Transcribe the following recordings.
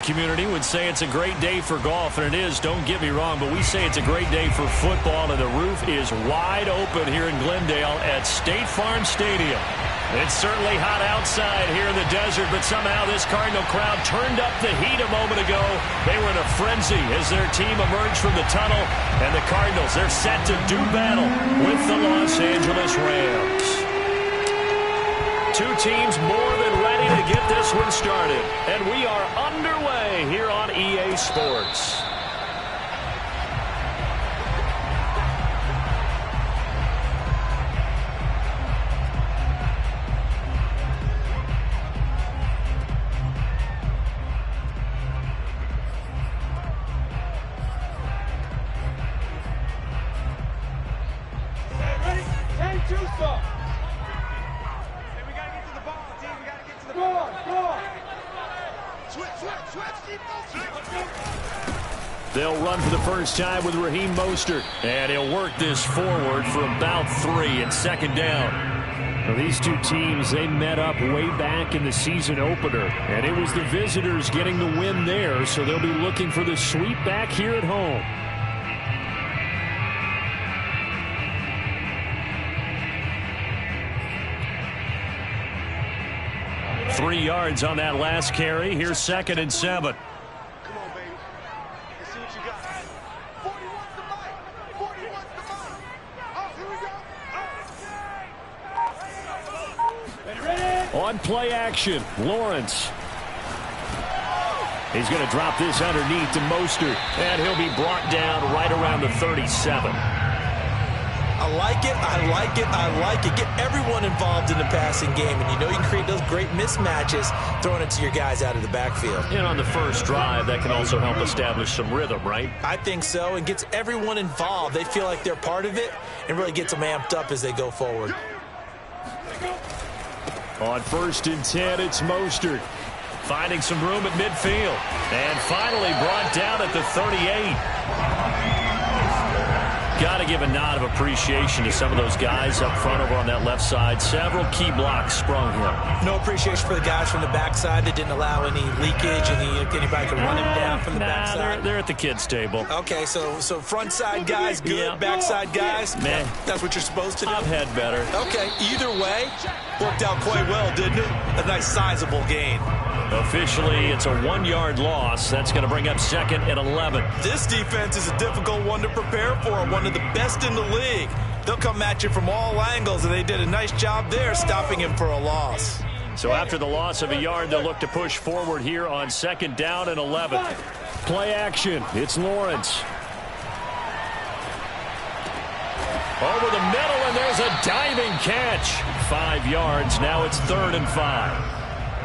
community would say it's a great day for golf, and it is, don't get me wrong, but we say it's a great day for football, and the roof is wide open here in Glendale at State Farm Stadium. It's certainly hot outside here in the desert, but somehow this Cardinal crowd turned up the heat a moment ago. They were in a frenzy as their team emerged from the tunnel, and the Cardinals, they're set to do battle with the Los Angeles Rams. Two teams more than ready to get this one started. And we are underway here on EA Sports. They'll run for the first time with Raheem Mostert, and he'll work this forward for about 3 and second down. Now, these two teams, they met up way back in the season opener, and it was the visitors getting the win there, so they'll be looking for the sweep back here at home. Three yards on that last carry. Here's 2nd and 7. On play action, Lawrence. He's going to drop this underneath to Mostert, and he'll be brought down right around the 37. I like it, I like it, I like it. Get everyone involved in the passing game, and you know you can create those great mismatches throwing it to your guys out of the backfield. And on the first drive, that can also help establish some rhythm, right? I think so, and gets everyone involved. They feel like they're part of it, and really gets them amped up as they go forward. On 1st and 10, it's Mostert. Finding some room at midfield. And finally brought down at the 38. Got to give a nod of appreciation to some of those guys up front over on that left side. Several key blocks sprung here. No appreciation for the guys from the backside that didn't allow any leakage, anybody could run him down from the backside. They're at the kids' table. Okay, so front side guys good, yeah. Backside guys, man, that's what you're supposed to do. I've had better. Okay, either way, worked out quite well, didn't it? A nice sizable gain. Officially, it's a 1-yard loss. That's going to bring up 2nd and 11. This defense is a difficult one to prepare for, one of the best in the league. They'll come at you from all angles, and they did a nice job there stopping him for a loss. So after the loss of a yard, they'll look to push forward here on 2nd down and 11. Play action. It's Lawrence. Over the middle, and there's a diving catch. 5 yards. Now it's 3rd and 5.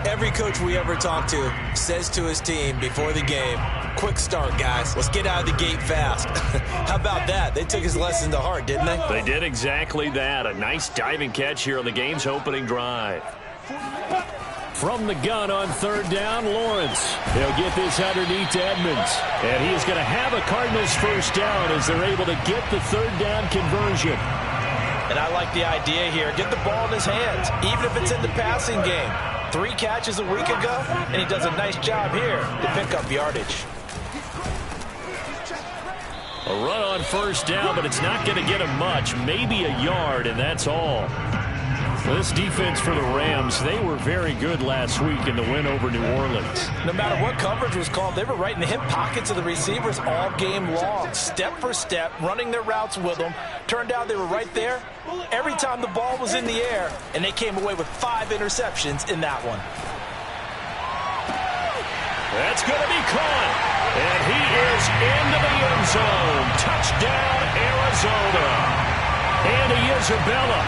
Every coach we ever talk to says to his team before the game, quick start, guys. Let's get out of the gate fast. How about that? They took his lesson to heart, didn't they? They did exactly that. A nice diving catch here on the game's opening drive. From the gun on 3rd down, Lawrence. They'll get this underneath to Edmonds. And he is going to have a Cardinals first down as they're able to get the 3rd down conversion. And I like the idea here. Get the ball in his hands, even if it's in the passing game. 3 catches a week ago, and he does a nice job here to pick up yardage. A run on 1st down, but it's not going to get him much. Maybe a yard, and that's all. So this defense for the Rams, they were very good last week in the win over New Orleans. No matter what coverage was called, they were right in the hip pockets of the receivers all game long. Step for step, running their routes with them. Turned out they were right there every time the ball was in the air, and they came away with 5 interceptions in that one. That's going to be caught. And he is into the end zone. Touchdown, Arizona. Andy Isabella,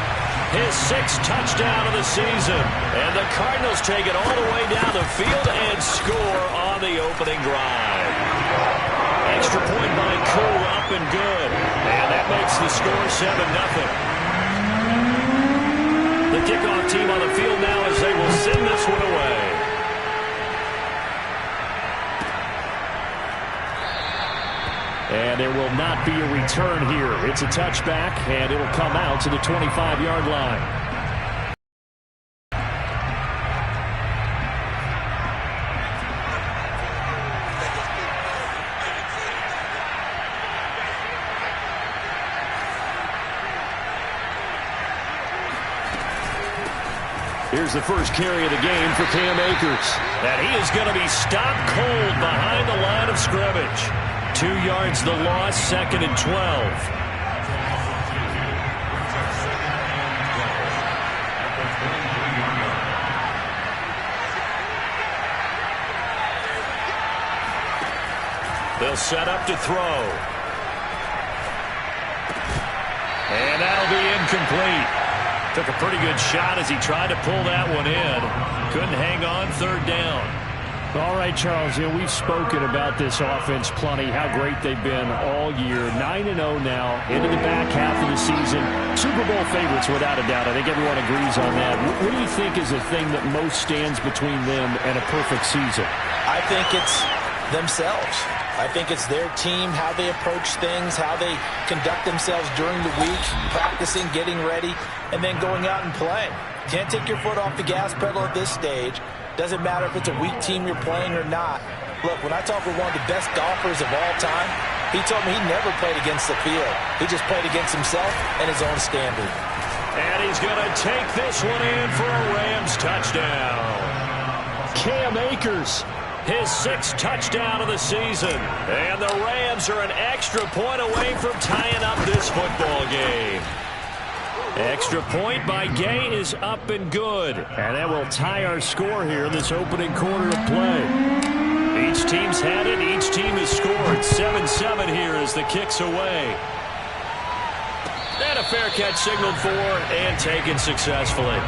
his 6th touchdown of the season. And the Cardinals take it all the way down the field and score on the opening drive. Extra point by Koo, up and good. And that makes the score 7-0. The kickoff team on the field now as they will send this one away. And there will not be a return here. It's a touchback, and it'll come out to the 25-yard line. Here's the first carry of the game for Cam Akers. And he is going to be stopped cold behind the line of scrimmage. 2 yards the loss, 2nd and 12. They'll set up to throw. And that'll be incomplete. Took a pretty good shot as he tried to pull that one in. Couldn't hang on, 3rd down. All right, Charles, we've spoken about this offense plenty, how great they've been all year. 9-0 now, into the back half of the season. Super Bowl favorites, without a doubt. I think everyone agrees on that. What do you think is the thing that most stands between them and a perfect season? I think it's themselves. I think it's their team, how they approach things, how they conduct themselves during the week, practicing, getting ready, and then going out and playing. Can't take your foot off the gas pedal at this stage. Doesn't matter if it's a weak team you're playing or not. Look, when I talk with one of the best golfers of all time, he told me he never played against the field. He just played against himself and his own standard. And he's going to take this one in for a Rams touchdown. Cam Akers, his 6th touchdown of the season. And the Rams are an extra point away from tying up this football game. Extra point by Gay is up and good. And that will tie our score here in this opening quarter of play. Each team's had it. Each team has scored. 7-7 here as the kick's away. And a fair catch signaled for and taken successfully.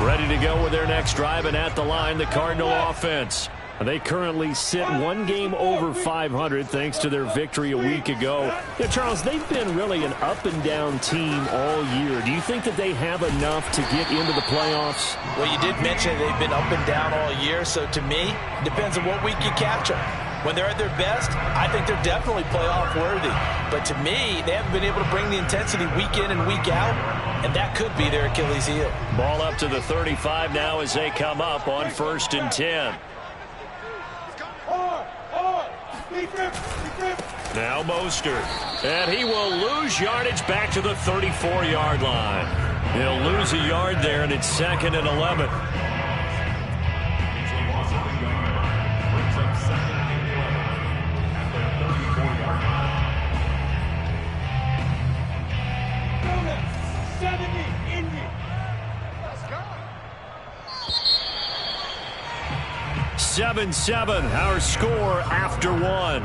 Ready to go with their next drive, and at the line, the Cardinal offense. They currently sit 1 game over 500 thanks to their victory a week ago. Yeah, Charles, they've been really an up-and-down team all year. Do you think that they have enough to get into the playoffs? Well, you did mention they've been up and down all year, so to me, it depends on what week you catch them. When they're at their best, I think they're definitely playoff worthy. But to me, they haven't been able to bring the intensity week in and week out, and that could be their Achilles heel. Ball up to the 35 now as they come up on 1st and 10. Now Mostert. And he will lose yardage back to the 34-yard line. He'll lose a yard there, and it's 2nd and 11. Let's go. 7-7, our score after 1. 7-7.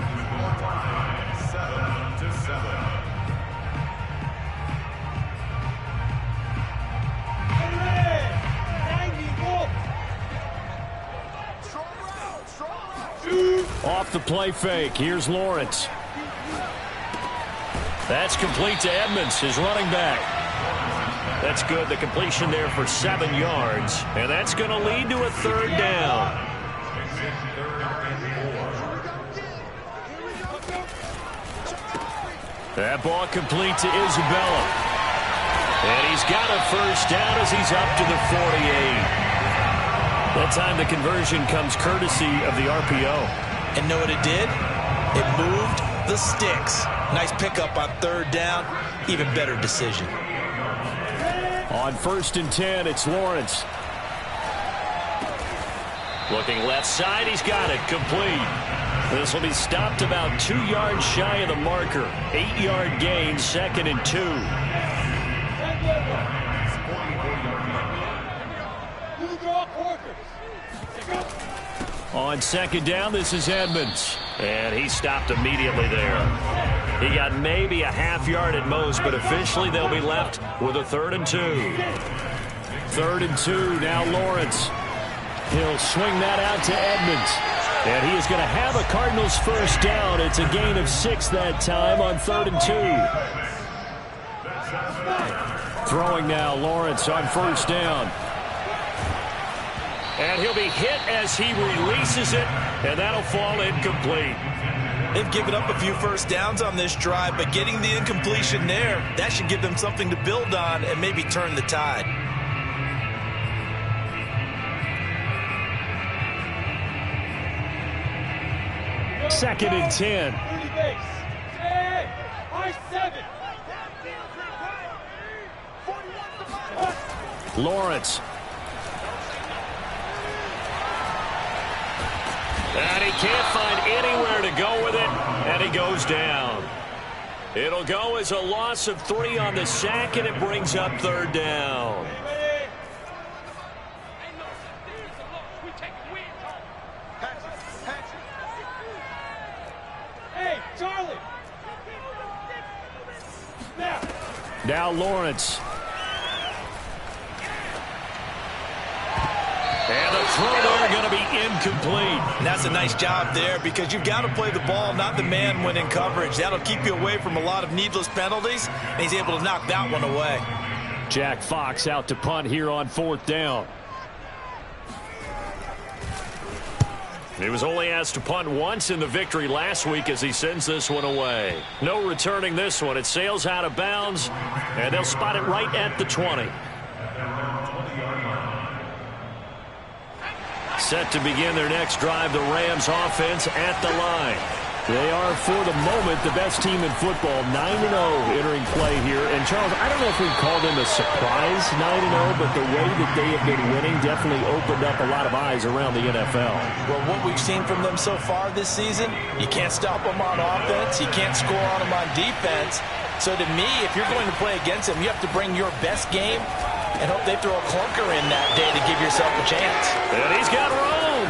Off the play fake. Here's Lawrence. That's complete to Edmonds, his running back. That's good. The completion there for 7 yards. And that's going to lead to a 3rd down. That ball complete to Isabella. And he's got a 1st down as he's up to the 48. That time the conversion comes courtesy of the RPO. And know what it did? It moved the sticks. Nice pickup on 3rd down. Even better decision. On 1st and 10, it's Lawrence. Looking left side, he's got it. Complete. This will be stopped about 2 yards shy of the marker. 8-yard gain, 2nd and 2. On 2nd down, this is Edmonds. And he stopped immediately there. He got maybe a half yard at most, but officially they'll be left with a 3rd and 2. 3rd and 2, now Lawrence. He'll swing that out to Edmonds. And he is going to have a Cardinals 1st down. It's a gain of 6 that time on 3rd and 2. Throwing now, Lawrence on 1st down. And he'll be hit as he releases it, and that'll fall incomplete. They've given up a few 1st downs on this drive, but getting the incompletion there, that should give them something to build on and maybe turn the tide. 2nd and 10. Lawrence. And he can't find anywhere to go with it, and he goes down. It'll go as a loss of 3 on the sack, and it brings up 3rd down. Hey, Charlie. Now Lawrence. And the throw there going to be incomplete. And that's a nice job there because you've got to play the ball, not the man when in coverage. That'll keep you away from a lot of needless penalties, and he's able to knock that one away. Jack Fox out to punt here on 4th down. He was only asked to punt once in the victory last week as he sends this one away. No returning this one. It sails out of bounds, and they'll spot it right at the 20. Set to begin their next drive, the Rams offense at the line. They are, for the moment, the best team in football, 9-0 entering play here. And, Charles, I don't know if we'd call them a surprise 9-0, but the way that they have been winning definitely opened up a lot of eyes around the NFL. Well, what we've seen from them so far this season, you can't stop them on offense. You can't score on them on defense. So, to me, if you're going to play against them, you have to bring your best game and hope they throw a clunker in that day to give yourself a chance. And he's got room.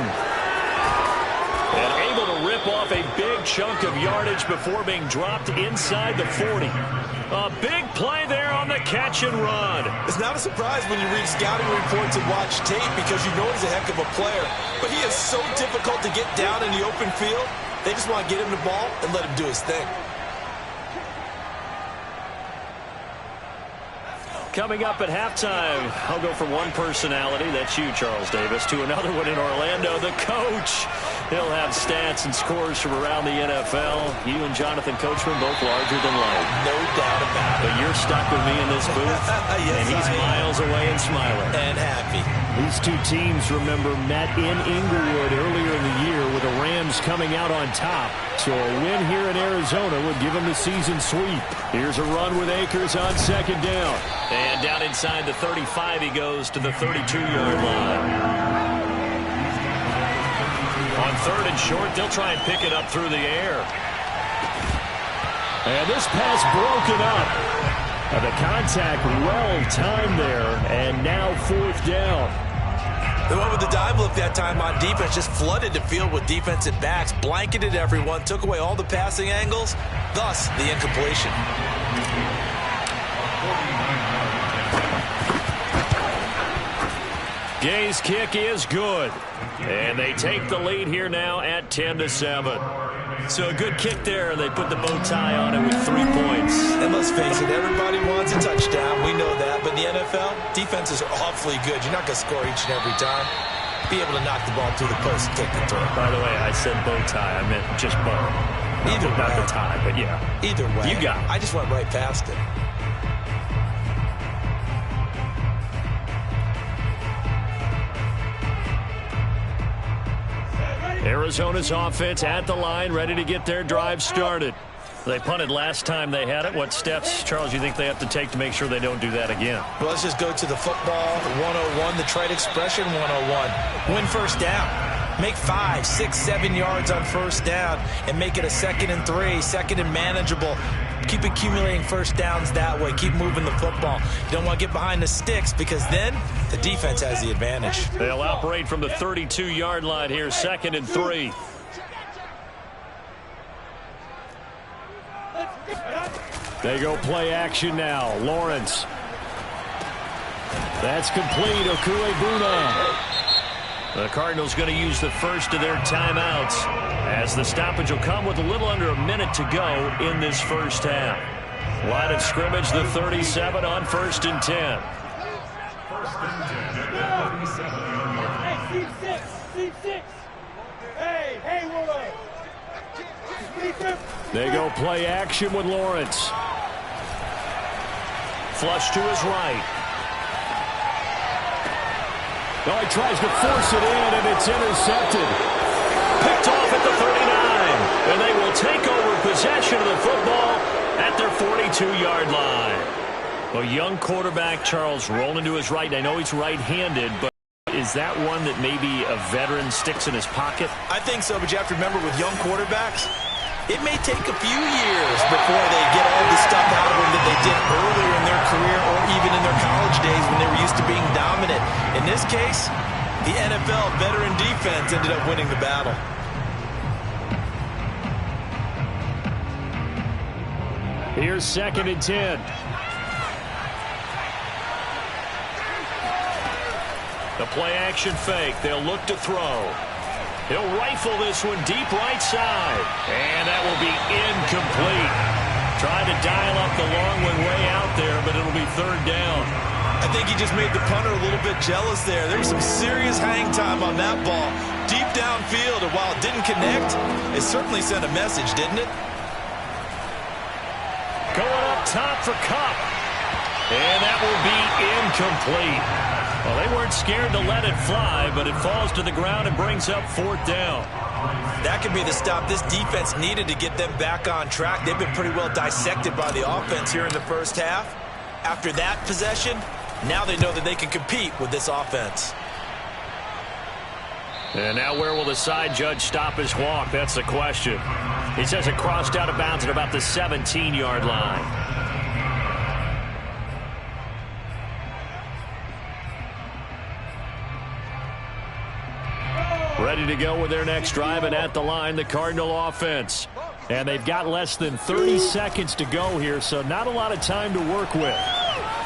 And able to rip off a big chunk of yardage before being dropped inside the 40. A big play there on the catch and run. It's not a surprise when you read scouting reports and watch tape because you know he's a heck of a player. But he is so difficult to get down in the open field. They just want to get him the ball and let him do his thing. Coming up at halftime, I'll go from one personality, that's you, Charles Davis, to another one in Orlando, the coach. He'll have stats and scores from around the NFL. You and Jonathan Coachman both larger than life. No doubt about it. But you're stuck with me in this booth, yes, and he's miles away and smiling. And happy. These two teams, remember, met in Inglewood earlier in the year with the Rams coming out on top. So a win here in Arizona would give them the season sweep. Here's a run with Akers on 2nd down. And down inside the 35, he goes to the 32-yard line. On 3rd and short, they'll try and pick it up through the air. And this pass broken up. The contact well-timed there, and now 4th down. They went with the dive look that time on defense, just flooded the field with defensive backs, blanketed everyone, took away all the passing angles, thus the incompletion. Gay's kick is good. And they take the lead here now at 10-7. So a good kick there, and they put the bow tie on it with 3 points. And let's face it, everybody wants a touchdown. We know that. But in the NFL, defenses are awfully good. You're not going to score each and every time. Be able to knock the ball through the post and take the throw. By the way, I said bow tie. I meant just bow. Either way. Not the tie, but yeah. Either way. You got it. I just went right past it. Arizona's offense at the line, ready to get their drive started. They punted last time they had it. What steps, Charles, you think they have to take to make sure they don't do that again? Well, let's just go to the football 101, the trade expression 101. Win first down. Make 5, 6, 7 yards on first down and make it a 2nd and 3, 2nd and manageable. Keep accumulating first downs that way. Keep moving the football. You don't want to get behind the sticks because then the defense has the advantage. They'll operate from the 32-yard line here, 2nd and 3. They go play action now. Lawrence. That's complete. Okuebuna. The Cardinals going to use the first of their timeouts as the stoppage will come with a little under a minute to go in this first half. Line of scrimmage, the 37 on 1st and 10. They go play action with Lawrence. Flush to his right. Oh, he tries to force it in, and it's intercepted. Picked off at the 39. 32-yard line. A young quarterback, Charles, rolling to his right. I know he's right-handed, but is that one that maybe a veteran sticks in his pocket? I think so, but you have to remember with young quarterbacks, it may take a few years before they get all the stuff out of them that they did earlier in their career or even in their college days when they were used to being dominant. In this case, the NFL veteran defense ended up winning the battle. Here's 2nd and 10. The play-action fake. They'll look to throw. He'll rifle this one deep right side. And that will be incomplete. Trying to dial up the long one way out there, but it'll be 3rd down. I think he just made the punter a little bit jealous there. There was some serious hang time on that ball. Deep downfield, and while it didn't connect, it certainly sent a message, didn't it? Going up top for Kupp. And that will be incomplete. Well, they weren't scared to let it fly, but it falls to the ground and brings up 4th down. That could be the stop this defense needed to get them back on track. They've been pretty well dissected by the offense here in the first half. After that possession, now they know that they can compete with this offense. And now where will the side judge stop his walk? That's the question. He says it crossed out of bounds at about the 17-yard line. Ready to go with their next drive, and at the line, the Cardinal offense. And they've got less than 30 seconds to go here, so not a lot of time to work with.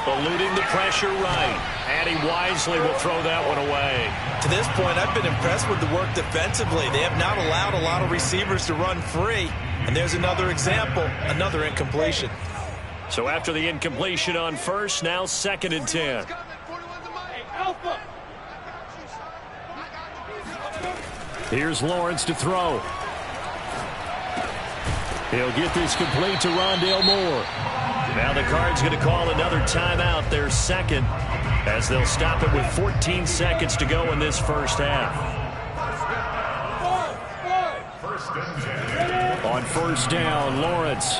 Eluding the pressure right, and he wisely will throw that one away. To this point, I've been impressed with the work defensively. They have not allowed a lot of receivers to run free, and there's another example, another incompletion. So after the incompletion on first, now 2nd and 10. Here's Lawrence to throw. He'll get this complete to Rondale Moore. Now the Cards going to call another timeout, their 2nd, as they'll stop it with 14 seconds to go in this first half. On 1st down, Lawrence.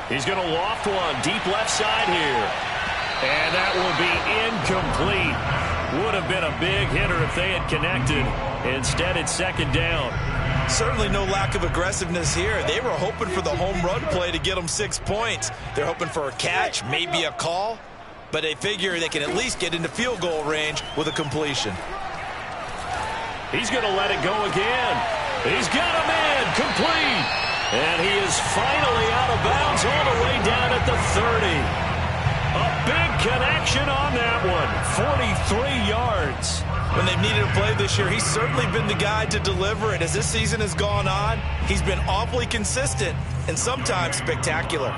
He's going to loft one deep left side here. And that will be incomplete. Would have been a big hitter if they had connected. Instead, it's 2nd down. Certainly no lack of aggressiveness here. They were hoping for the home run play to get them 6 points. They're hoping for a catch, maybe a call, but they figure they can at least get into field goal range with a completion. He's going to let it go again. He's got him in, complete. And he is finally out of bounds all the way down at the 30. A big connection on that one, 43 yards. When they've needed a play this year, he's certainly been the guy to deliver it. As this season has gone on, he's been awfully consistent and sometimes spectacular.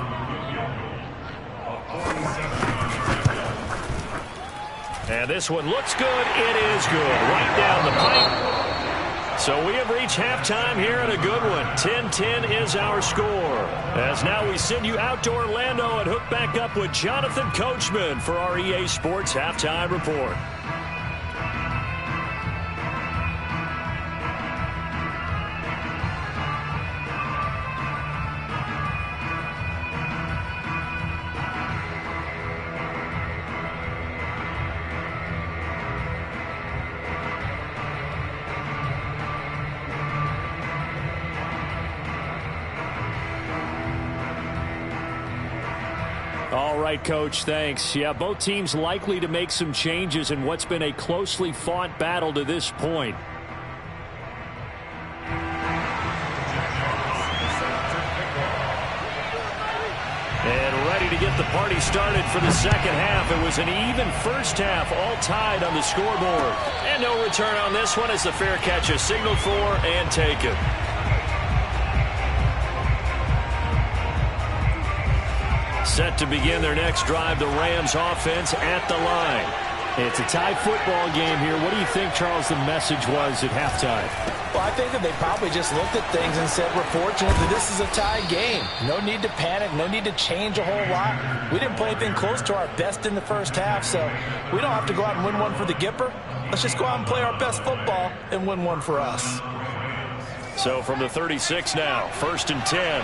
And this one looks good. It is good. Right down the pipe. So we have reached halftime here in a good one. 10-10 is our score. As now we send you out to Orlando and hook back up with Jonathan Coachman for our EA Sports Halftime Report. All right, Coach, thanks. Yeah, both teams likely to make some changes in what's been a closely fought battle to this point. And ready to get the party started for the second half. It was an even first half, all tied on the scoreboard. And no return on this one as the fair catch is signaled for and taken. Set to begin their next drive, the Rams offense at the line. It's a tie football game here. What do you think, Charles, the message was at halftime? Well, I think that they probably just looked at things and said, we're fortunate that this is a tie game. No need to panic, no need to change a whole lot. We didn't play anything close to our best in the first half, so we don't have to go out and win one for the Gipper. Let's just go out and play our best football and win one for us. So from the 36 now, 1st and 10.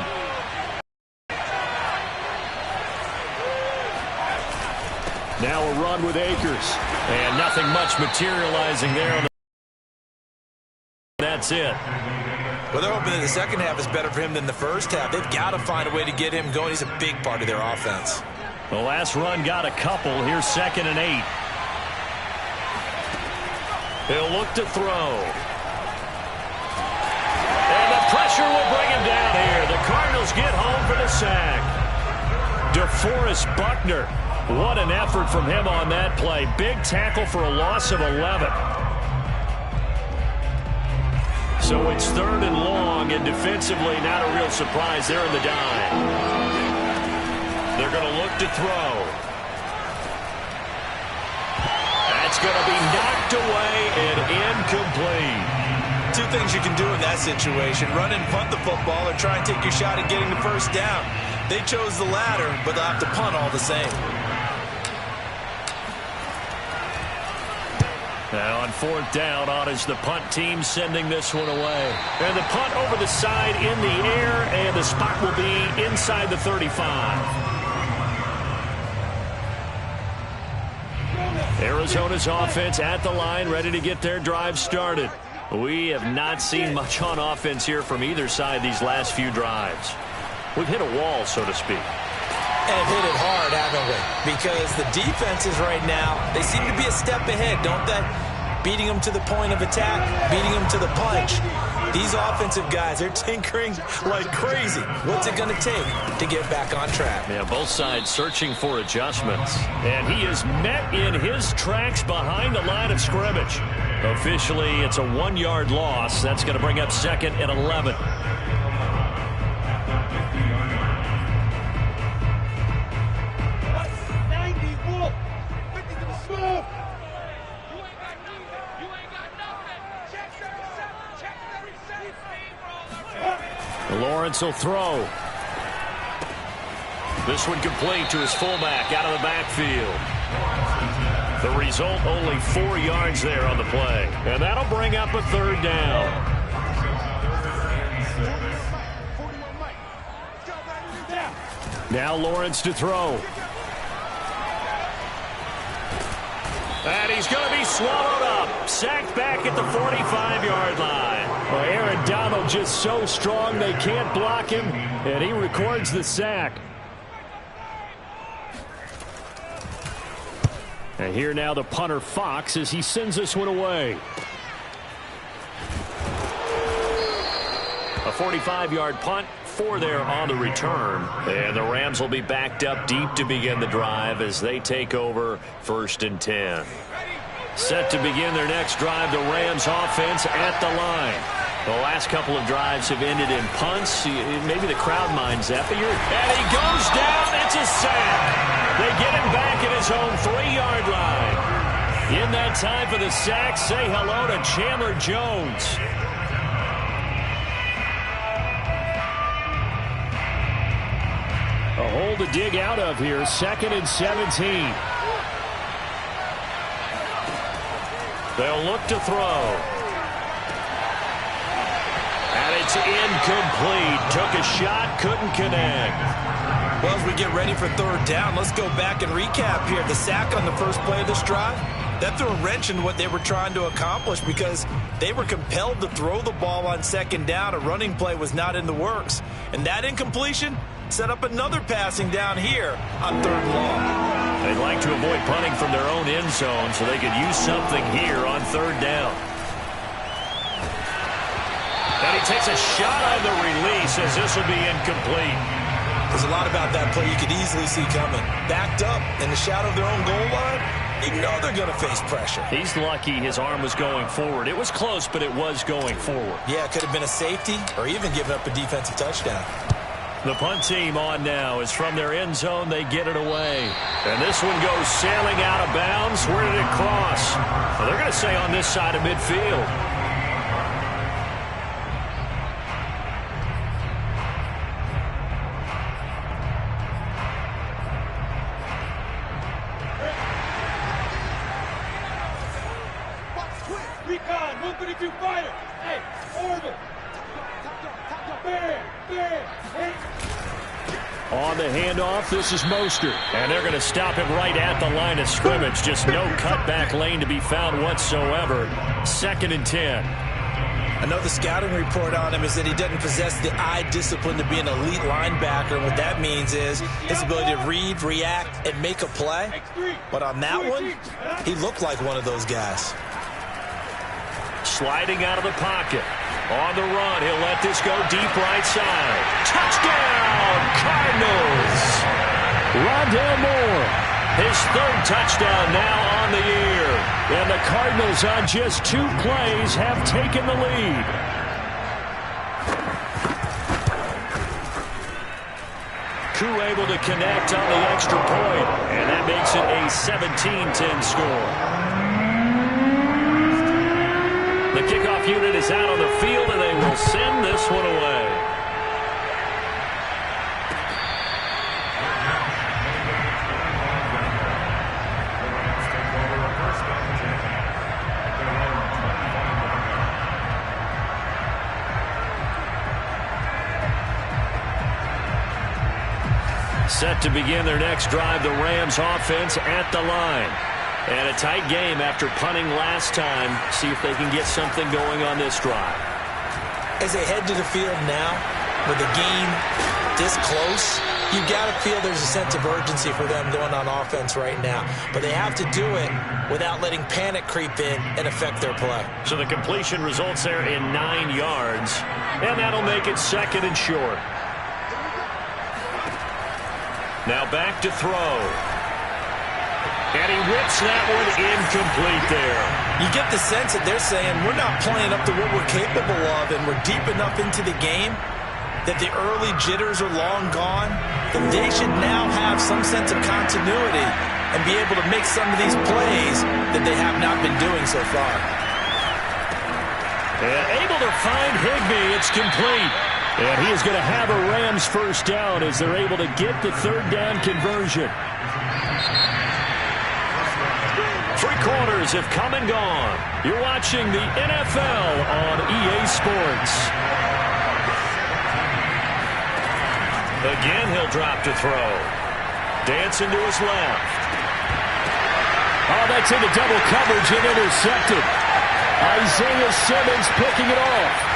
Now a run with Akers. And nothing much materializing there. That's it. Well, they're hoping that the second half is better for him than the first half. They've got to find a way to get him going. He's a big part of their offense. The last run got a couple. Here's 2nd and 8. He'll look to throw. And the pressure will bring him down here. The Cardinals get home for the sack. DeForest Buckner. What an effort from him on that play. Big tackle for a loss of 11. So it's 3rd and long, and defensively not a real surprise there in the dime. They're going to look to throw. That's going to be knocked away and incomplete. Two things you can do in that situation: run and punt the football, or try and take your shot at getting the first down. They chose the latter, but they'll have to punt all the same. Now on 4th down, on is the punt team sending this one away. And the punt over the side in the air, and the spot will be inside the 35. Arizona's offense at the line, ready to get their drive started. We have not seen much on offense here from either side these last few drives. We've hit a wall, so to speak. And have hit it hard, haven't we? Because the defenses right now, they seem to be a step ahead, don't they? Beating them to the point of attack, beating them to the punch. These offensive guys, they're tinkering like crazy. What's it going to take to get back on track? Yeah, both sides searching for adjustments. And he is met in his tracks behind the line of scrimmage. Officially, it's a 1-yard loss. That's going to bring up 2nd and 11. Lawrence will throw. This one complete to his fullback out of the backfield. The result, only 4 yards there on the play. And that'll bring up a 3rd down. Now Lawrence to throw. And he's going to be swallowed up. Sacked back at the 45-yard line. Well, Aaron Donald just so strong they can't block him, and he records the sack. And here now the punter Fox as he sends this one away. A 45-yard punt, 4 there on the return. And the Rams will be backed up deep to begin the drive as they take over 1st and 10. Set to begin their next drive, the Rams offense at the line. The last couple of drives have ended in punts. Maybe the crowd minds that, but and he goes down. It's a sack. They get him back at his own 3-yard line. In that time for the sack, say hello to Chandler Jones. A hole to dig out of here. 2nd and 17. They'll look to throw. And it's incomplete. Took a shot, couldn't connect. Well, as we get ready for 3rd down, let's go back and recap here. The sack on the first play of this drive, that threw a wrench in what they were trying to accomplish because they were compelled to throw the ball on 2nd down. A running play was not in the works. And that incompletion set up another passing down here on 3rd and long. They'd like to avoid punting from their own end zone so they could use something here on 3rd down. And he takes a shot on the release as this will be incomplete. There's a lot about that play you could easily see coming. Backed up in the shadow of their own goal line, you know they're going to face pressure. He's lucky his arm was going forward. It was close, but it was going forward. Yeah, it could have been a safety or even given up a defensive touchdown. The punt team on now is from their end zone. They get it away. And this one goes sailing out of bounds. Where did it cross? Well, they're going to say on this side of midfield. Recon, 132 fire. Hey, orbit. Top, bear, hey. On the handoff, this is Mostert. And they're going to stop him right at the line of scrimmage. Just no cutback lane to be found whatsoever. 2nd and 10. I know the scouting report on him is that he doesn't possess the eye discipline to be an elite linebacker. And what that means is his ability to read, react, and make a play. But on that one, he looked like one of those guys. Sliding out of the pocket. On the run, he'll let this go deep right side. Touchdown, Cardinals! Rondale Moore. His 3rd touchdown now on the year. And the Cardinals on just 2 plays have taken the lead. Koo able to connect on the extra point, and that makes it a 17-10 score. The kickoff unit is out on the field, and they will send this one away. Set to begin their next drive, the Rams offense at the line. And a tight game after punting last time. See if they can get something going on this drive. As they head to the field now, with the game this close, you've got to feel there's a sense of urgency for them going on offense right now. But they have to do it without letting panic creep in and affect their play. So the completion results there in 9 yards. And that'll make it 2nd and short. Now back to throw. And he whips that one incomplete there. You get the sense that they're saying we're not playing up to what we're capable of, and we're deep enough into the game that the early jitters are long gone, that they should now have some sense of continuity and be able to make some of these plays that they have not been doing so far. And able to find Higbee. It's complete. And he is going to have a Rams first down as they're able to get the 3rd down conversion. 3 quarters have come and gone. You're watching the NFL on EA Sports. Again, he'll drop to throw. Dancing to his left. Oh, that's into double coverage and intercepted. Isaiah Simmons picking it off.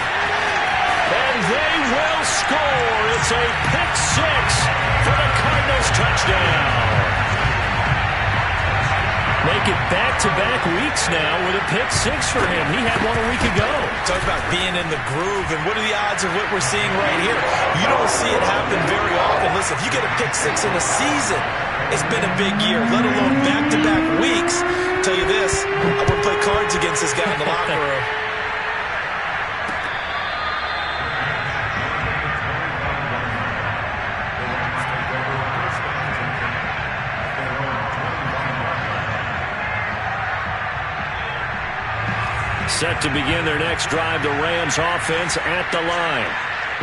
And they will score. It's a pick 6 for the Cardinals touchdown. Make it back-to-back weeks now with a pick 6 for him. He had one a week ago. Talk about being in the groove, and what are the odds of what we're seeing right here? You don't see it happen very often. Listen, if you get a pick 6 in a season, it's been a big year, let alone back-to-back weeks. I'll tell you this, I would play cards against this guy in the locker room. Set to begin their next drive, the Rams offense at the line.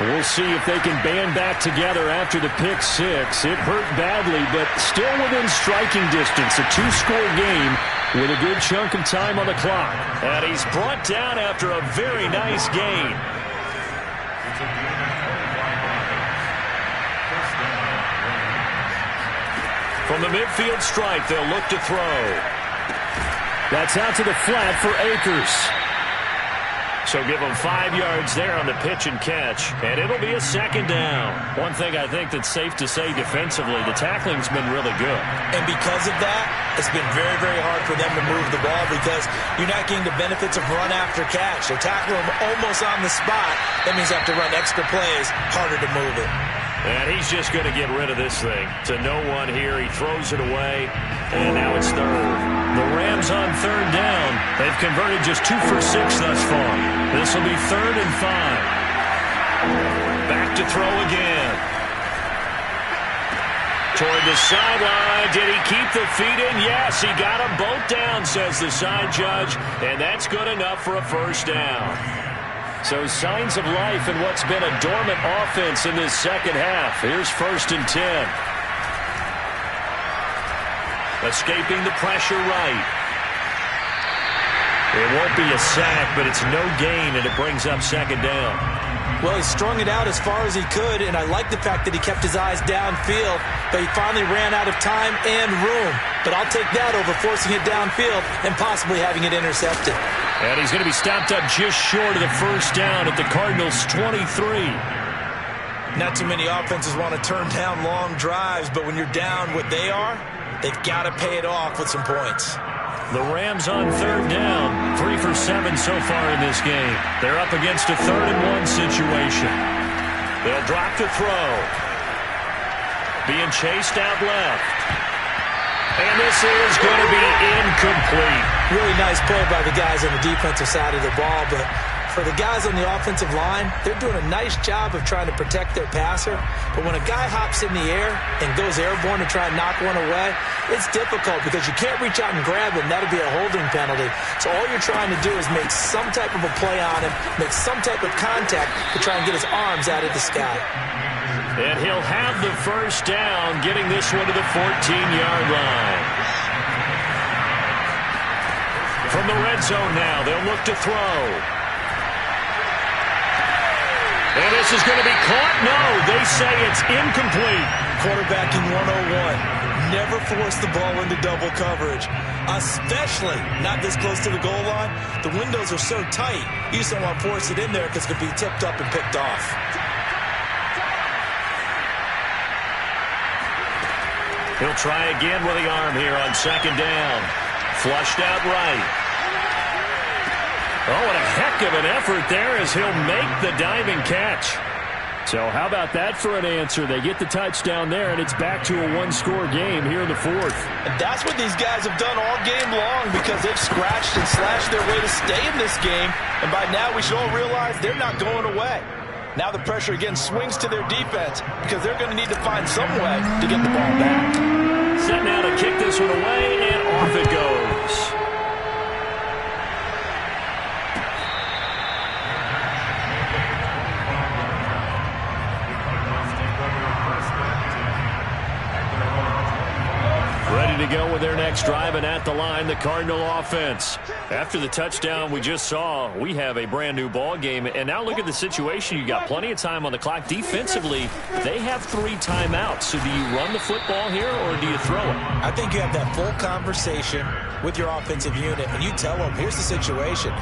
We'll see if they can band back together after the pick 6. It hurt badly, but still within striking distance. A 2-score game with a good chunk of time on the clock. And he's brought down after a very nice gain. From the midfield stripe, they'll look to throw. That's out to the flat for Akers. So give them 5 yards there on the pitch and catch, and it'll be a 2nd down. One thing I think that's safe to say defensively, the tackling's been really good. And because of that, it's been very, very hard for them to move the ball because you're not getting the benefits of run after catch. They tackle them almost on the spot. That means you have to run extra plays, harder to move it. And he's just going to get rid of this thing. To no one here. He throws it away, and now it's 3rd. The Rams on 3rd down. They've converted just 2 for 6 thus far. This will be 3rd and 5. Back to throw again. Toward the sideline. Did he keep the feet in? Yes, he got them both down, says the side judge. And that's good enough for a first down. So signs of life in what's been a dormant offense in this second half. Here's 1st and 10. Escaping the pressure right. It won't be a sack, but it's no gain, and it brings up 2nd down. Well, he strung it out as far as he could, and I like the fact that he kept his eyes downfield, but he finally ran out of time and room. But I'll take that over forcing it downfield and possibly having it intercepted. And he's going to be stopped up just short of the first down at the Cardinals' 23. Not too many offenses want to turn down long drives, but when you're down what they are, they've got to pay it off with some points. The Rams on third down, 3 for 7 so far in this game. They're up against a 3rd-and-1 situation. They'll drop to throw. Being chased out left. And this is going to be incomplete. Really nice play by the guys on the defensive side of the ball, but for the guys on the offensive line, they're doing a nice job of trying to protect their passer. But when a guy hops in the air and goes airborne to try and knock one away, it's difficult because you can't reach out and grab him. That'll be a holding penalty. So all you're trying to do is make some type of a play on him, make some type of contact to try and get his arms out of the sky. And he'll have the first down, getting this one to the 14-yard line. From the red zone now, they'll look to throw. And this is going to be caught. No, they say it's incomplete. Quarterbacking 101. Never force the ball into double coverage, especially not this close to the goal line. The windows are so tight, you just don't want to force it in there because it could be tipped up and picked off. He'll try again with the arm here on 2nd down. Flushed out right. Oh, what a heck of an effort there as he'll make the diving catch. So how about that for an answer? They get the touchdown there, and it's back to a 1-score game here in the 4th. And that's what these guys have done all game long because they've scratched and slashed their way to stay in this game. And by now we should all realize they're not going away. Now the pressure again swings to their defense because they're going to need to find some way to get the ball back. Set now to kick this one away, and off it goes. Ready to go with their next drive, and at the line, the Cardinal offense. After the touchdown we just saw, we have a brand new ball game. And now look at the situation. You got plenty of time on the clock. Defensively, they have 3 timeouts. So do you run the football here, or do you throw it? I think you have that full conversation with your offensive unit, and you tell them, here's the situation.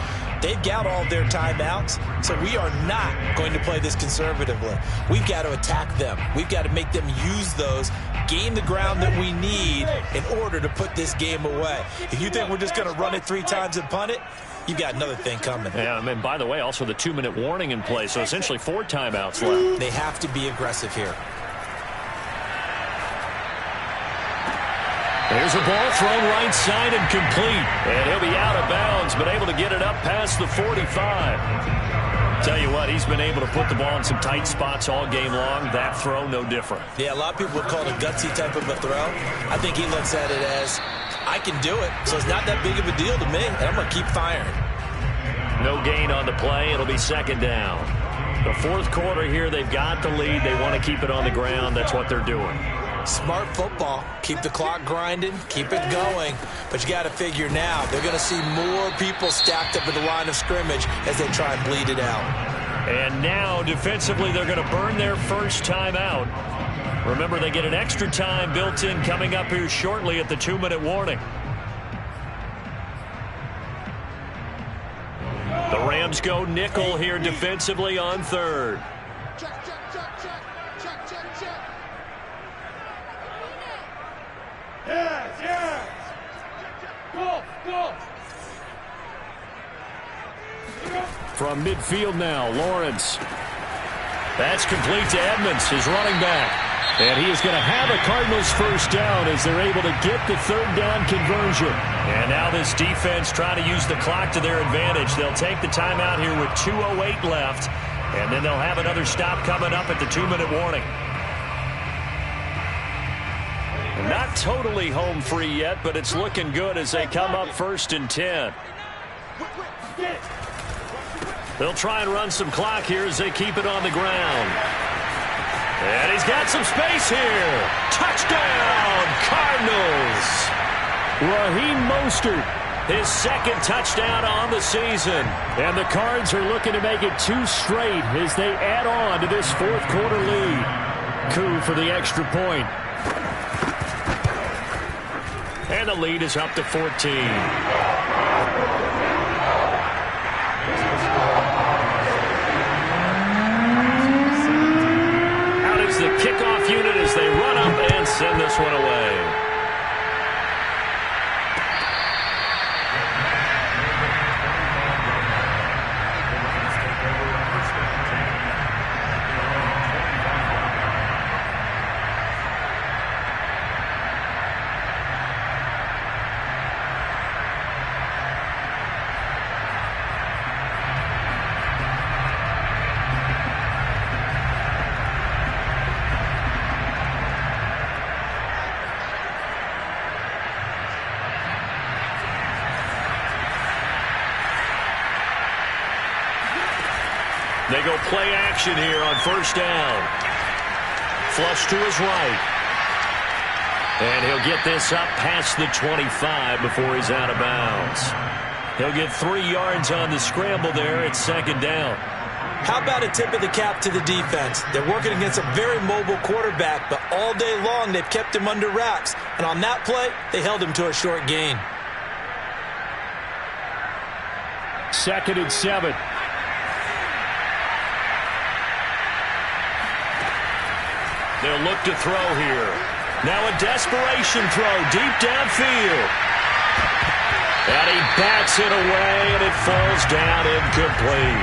They've got all their timeouts, so we are not going to play this conservatively. We've got to attack them. We've got to make them use those, gain the ground that we need in order to put this game away. If you think we're just going to run it 3 times and punt it, you've got another thing coming. Yeah, and by the way, also the 2-minute warning in play, so essentially 4 timeouts left. They have to be aggressive here. There's a ball thrown right side and complete. And he'll be out of bounds, but able to get it up past the 45. Tell you what, he's been able to put the ball in some tight spots all game long. That throw, no different. Yeah, a lot of people would call it a gutsy type of a throw. I think he looks at it as, I can do it, so it's not that big of a deal to me, and I'm going to keep firing. No gain on the play. It'll be 2nd down. The 4th quarter here, they've got the lead. They want to keep it on the ground. That's what they're doing. Smart football. Keep the clock grinding. Keep it going. But you got to figure now, they're going to see more people stacked up at the line of scrimmage as they try and bleed it out. And now, defensively, they're going to burn their first time out. Remember, they get an extra time built in coming up here shortly at the 2-minute warning. The Rams go nickel here defensively on 3rd. Check, check, check, check. Check, check, check. Yes, yes. Go, go. From midfield now, Lawrence. That's complete to Edmonds, his running back. And he is going to have a Cardinals first down as they're able to get the 3rd down conversion. And now this defense trying to use the clock to their advantage. They'll take the timeout here with 2:08 left. And then they'll have another stop coming up at the 2-minute warning. Not totally home free yet, but it's looking good as they come up 1st and 10. They'll try and run some clock here as they keep it on the ground. And he's got some space here. Touchdown, Cardinals. Raheem Mostert His second touchdown on the season. And the Cards are looking to make it 2 straight as they add on to this fourth quarter lead. Coup for the extra point. And the lead is up to 14. Out is the kickoff unit as they run up and send this one away. They go play action here on first down. Flush to his right. And he'll get this up past the 25 before he's out of bounds. He'll get 3 yards on the scramble there at second down. How about a tip of the cap to the defense? They're working against a very mobile quarterback, but all day long they've kept him under wraps. And on that play, they held him to a short gain. 2nd and 7. They'll look to throw here. Now a desperation throw deep downfield. And he bats it away, and it falls down incomplete.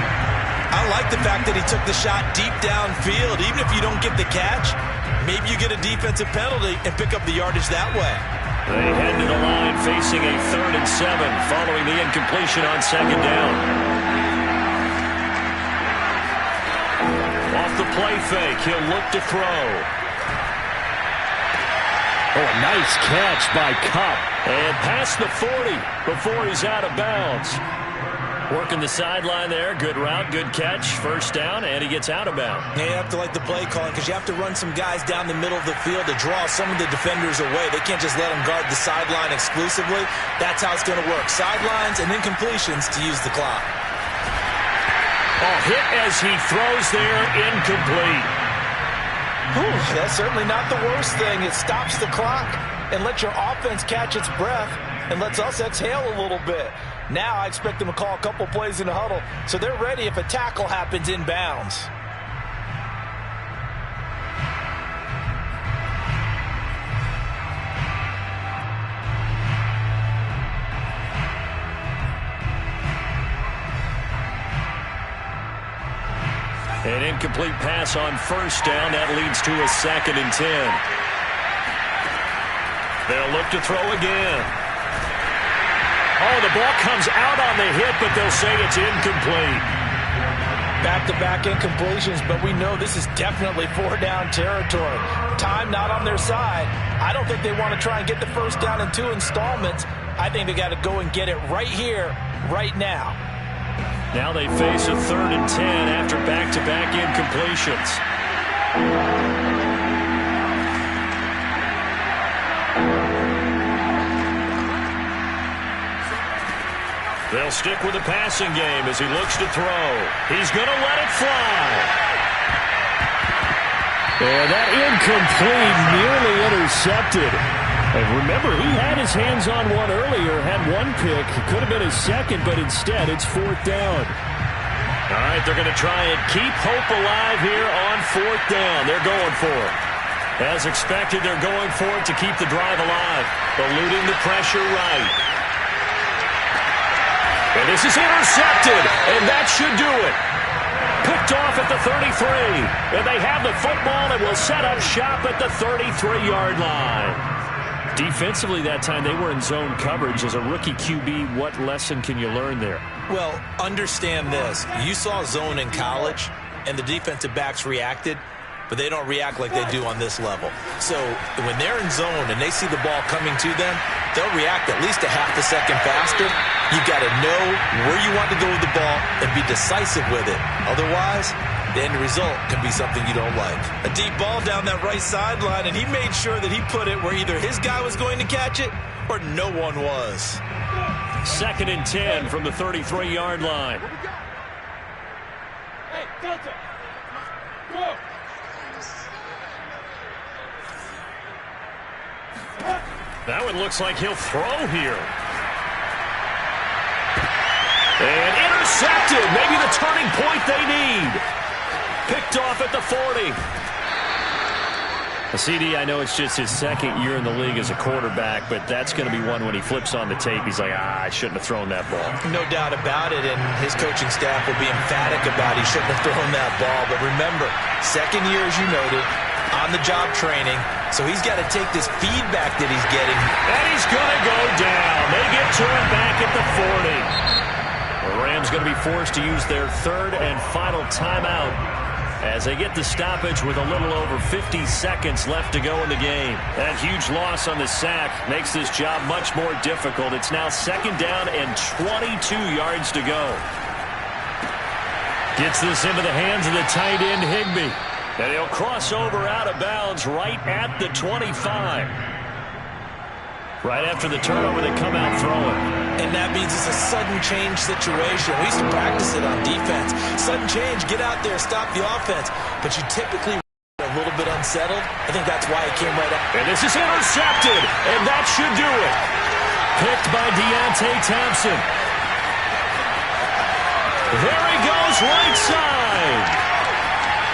I like the fact that he took the shot deep downfield. Even if you don't get the catch, maybe you get a defensive penalty and pick up the yardage that way. They head to the line facing a 3rd and 7 following the incompletion on second down. Off the play fake, he'll look to throw. Oh, a nice catch by Kupp. And past the 40 before he's out of bounds. Working the sideline there. Good route, good catch. First down, and he gets out of bounds. Yeah, you have to like the play calling because you have to run some guys down the middle of the field to draw some of the defenders away. They can't just let them guard the sideline exclusively. That's how it's going to work. Sidelines and then completions to use the clock. Oh, hit as he throws there, incomplete. Whew, that's certainly not the worst thing. It stops the clock and lets your offense catch its breath and lets us exhale a little bit. Now I expect them to call a couple plays in the huddle so they're ready if a tackle happens inbounds. An incomplete pass on first down. That leads to a 2nd and 10. They'll look to throw again. Oh, the ball comes out on the hit, but they'll say it's incomplete. Back-to-back incompletions, but we know this is definitely 4-down territory. Time not on their side. I don't think they want to try and get the first down in 2 installments. I think they got to go and get it right here, right now. Now they face a 3rd and 10 after back-to-back incompletions. They'll stick with the passing game as he looks to throw. He's going to let it fly. And that incomplete, nearly intercepted. And remember, he had his hands on one earlier, had one pick. It could have been his second, but instead it's 4th down. All right, they're going to try and keep hope alive here on 4th down. They're going for it. As expected, they're going for it to keep the drive alive, eluding the pressure right. And this is intercepted, and that should do it. Picked off at the 33, and they have the football and will set up shop at the 33-yard line. Defensively that time, they were in zone coverage. As a rookie QB, what lesson can you learn there? Well, understand this. You saw zone in college, and the defensive backs reacted, but they don't react like they do on this level. So when they're in zone and they see the ball coming to them, they'll react at least a half a second faster. You've got to know where you want to go with the ball and be decisive with it. Otherwise, the end result can be something you don't like. A deep ball down that right sideline, and he made sure that he put it where either his guy was going to catch it or no one was. 2nd and 10 from the 33-yard line. Hey, Delta. Go. That one looks like he'll throw here. And intercepted. Maybe the turning point they need. Picked off at the 40. CD, I know it's just his 2nd year in the league as a quarterback, but that's going to be one when he flips on the tape. He's like, I shouldn't have thrown that ball. No doubt about it, and his coaching staff will be emphatic about he shouldn't have thrown that ball. But remember, 2nd year, as you noted, on-the-job training, so he's got to take this feedback that he's getting. And he's going to go down. They get to him back at the 40. The Rams going to be forced to use their 3rd and final timeout as they get the stoppage with a little over 50 seconds left to go in the game. That huge loss on the sack makes this job much more difficult. It's now 2nd down and 22 yards to go. Gets this into the hands of the tight end, Higbee. And he'll cross over out of bounds right at the 25. Right after the turnover, they come out throwing. And that means it's a sudden change situation. We used to practice it on defense. Sudden change, get out there, stop the offense. But you typically a little bit unsettled. I think that's why he came right up. And this is intercepted, and that should do it. Picked by Deontay Thompson. There he goes, right side.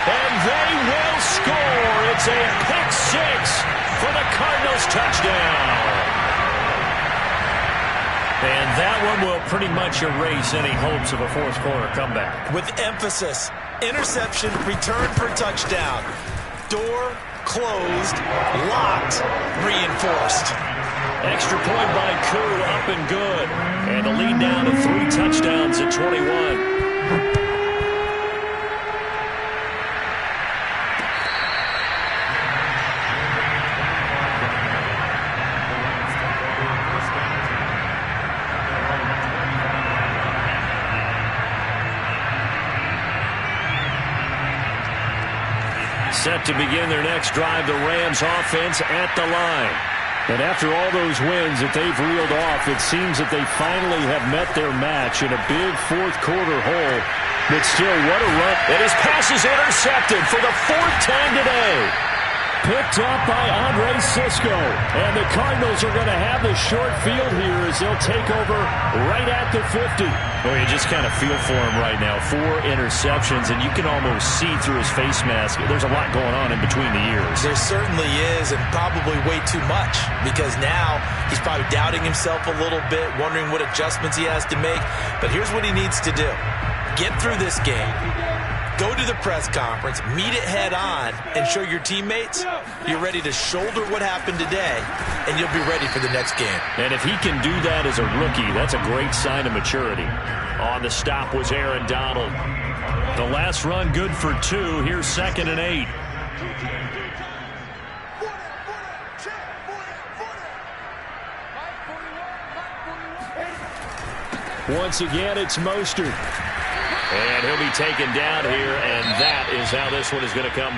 And they will score. It's a pick 6 for the Cardinals touchdown. And that one will pretty much erase any hopes of a fourth quarter comeback. With emphasis, interception, return for touchdown. Door closed, locked, reinforced. Extra point by Koo, up and good. And the lead down to 3 touchdowns at 21. Set to begin their next drive, the Rams offense at the line. And after all those wins that they've reeled off, it seems that they finally have met their match in a big fourth quarter hole. But still, what a run. And his pass is intercepted for the 4th time today. Picked up by Andre Cisco. And the Cardinals are going to have the short field here as they'll take over right at the 50. Well, you just kind of feel for him right now. 4 interceptions, and you can almost see through his face mask. There's a lot going on in between the ears. There certainly is, and probably way too much, because now he's probably doubting himself a little bit, wondering what adjustments he has to make. But here's what he needs to do. Get through this game. Go to the press conference, meet it head on, and show your teammates you're ready to shoulder what happened today, and you'll be ready for the next game. And if he can do that as a rookie, that's a great sign of maturity. On the stop was Aaron Donald. The last run good for 2. Here's 2nd and 8. Once again, it's Mostert. And he'll be taken down here, and that is how this one is going to come.